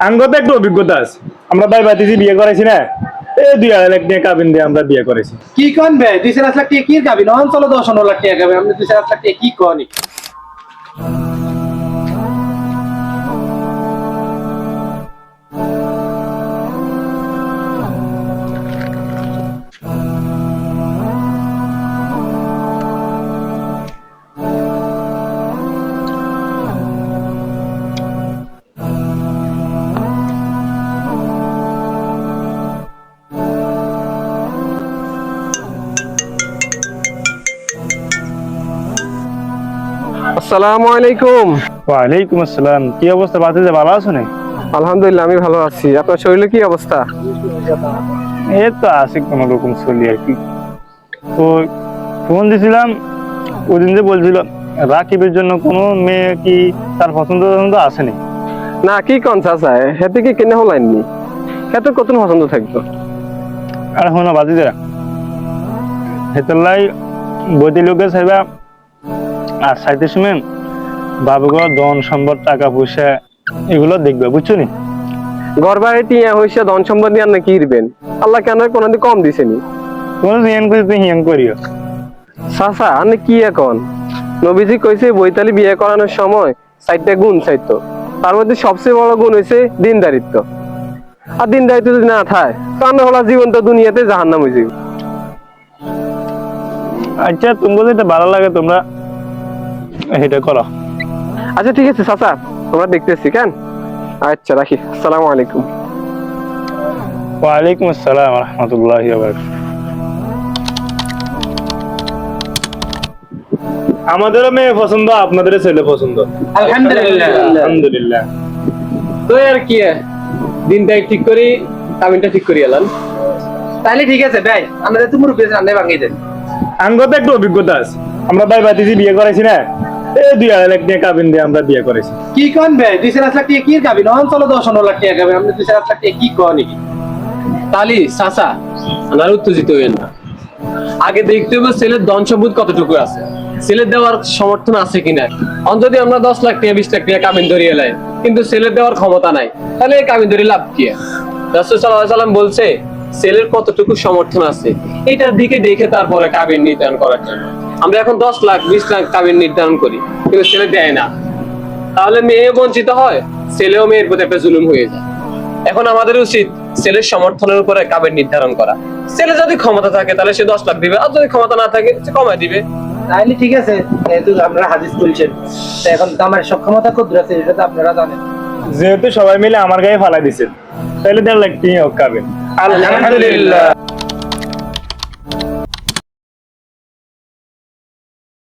আঙ্গত একটু অভিজ্ঞতা আছে। আমরা ভাই ভাতিজি বিয়ে করেছি না, এই 2.5 লাখ নিয়ে কাবিন দিয়ে আমরা বিয়ে করেছি। কি কন ভাই 2.5 লাখ টাকা কি গাবি না অঞ্চল 10-15 লাখ টাকা গাবি আপনি 2.5 লাখ টাকা কি কনি? আসসালামু আলাইকুম। ওয়ালাইকুম আসসালাম। কি অবস্থা ভাতিজা, ভালো আছো না? আলহামদুলিল্লাহ আমি ভালো আছি। আপনার শরীরে কি অবস্থা? এই তো আছি কোন রকম চলি আর কি। তো ফোন দিছিলাম ওদিন যে বলছিল রাকিবের জন্য কোনো মেয়ে কি তার পছন্দ আসেনি? না কি কোন চাচা, হেতে কি কিনে হলাইনি? হেতে কত পছন্দ থাকতো? আর শোনো ভাতিজা, হেতলাই বদি লোকে চাইবা আর চাইতে শুনে বাবুগো ধন সম্পদ টাকা পয়সা এগুলো দেখবে, বুঝছো নি? ঘর বাড়ি টিয়া হইছে ধন সম্পদ নিয়ে আপনি কি দিবেন? আল্লাহ কেন কোনদিন কম দিছেনি? কোনো হিয়ান করি তুই হিয়ান করিও। চাচা আপনি কি এখন? নবীজি কইছে বৈতালি বিয়ে করানোর সময় 4টা গুণ চাইতো, তার মধ্যে সবচেয়ে বড় গুণ হইছে দিনদারিত্ব। আর দিনদারিত্ব যদি না থাকে তাহলে হলা জীবন তো দুনিয়াতে জাহান্নাম হয়ে যাবে। আচ্ছা তোমার যেটা ভালো লাগে তোমরা এটা করো। আচ্ছা ঠিক আছে চাচা, তোমরা দেখতেছি কেন। আচ্ছা রাখি, আসসালামু আলাইকুম। ওয়ালাইকুম আসসালাম রহমতুল্লাহি ওয়া বারাকাতুহু। আমাদেরও মেয়ে পছন্দ, আপনাদেরও ছেলে পছন্দ। আলহামদুলিল্লাহ। আলহামদুলিল্লাহ। তো আর কি দিনটাই ঠিক করি, কামিনটা ঠিক করি এলাম। তাহলে ঠিক আছে ভাই, আমাদের তো মুরব্বি রান্না ভাঙিয়ে দেন। আঙ্গত একটু অভিজ্ঞতা আছে। আমরা ভাই ভাতিজি বিয়ে করেছি না, এই 2.5 লাখ নিয়ে কাবিন দিয়ে আমরা বিয়ে করেছি। কি কন ভাই 2.5 লাখ টাকা কি গাবি না অঞ্চল 10-15 লাখ টাকা গাবি আপনি 2.5 লাখ টাকা কি কনি? তালি চাচা আর উত্তেজিত হইেন না। আগে দেখতে হবে ছেলের ধন সম্পদ কতটুকু আছে, ছেলের দেওয়ার সমর্থন আছে কিনা। যদি আমরা 10 লাখ টাকা 20 লাখ টাকা কাবিন ধরিয়ে এলাই কিন্তু ছেলের দেওয়ার ক্ষমতা নাই, তাহলে এই কাবিন ধরে লাভ কি? রাসূল সাল্লাল্লাহু আলাইহি ওয়াসাল্লাম বলছে ছেলের কতটুকু সমর্থন আছে এটার দিকে দেখে তারপরে কাবিন নির্ধারণ করার জন্য। আমরা এখন 10 লাখ 20 লাখ কাবিন নির্ধারণ করি কিন্তু ছেলে দেয় না, তাহলে মেয়ে বঞ্চিত হয়, ছেলেও মেয়ের প্রতি একটা জুলুম হয়ে যায়। এখন আমাদের উচিত ছেলের সমর্থনের উপরে কাবিন নির্ধারণ করা। ছেলে যদি ক্ষমতা থাকে তাহলে সে 10 লাখ দিবে, আর যদি ক্ষমতা না থাকে সে কমায় দিবে। তাহলে ঠিক আছে, যেহেতু আপনারা হাদিস বলছেন, তো এখন তো আমার সক্ষমতা কদ্দুর আছে এটা তো আপনারা জানেন। যেহেতু সবাই মিলে আমার গায়ে ফালাই দিছে, তাহলে 1.5 লাখ নিয়ে হোক কাবিন। আলহামদুলিল্লাহ।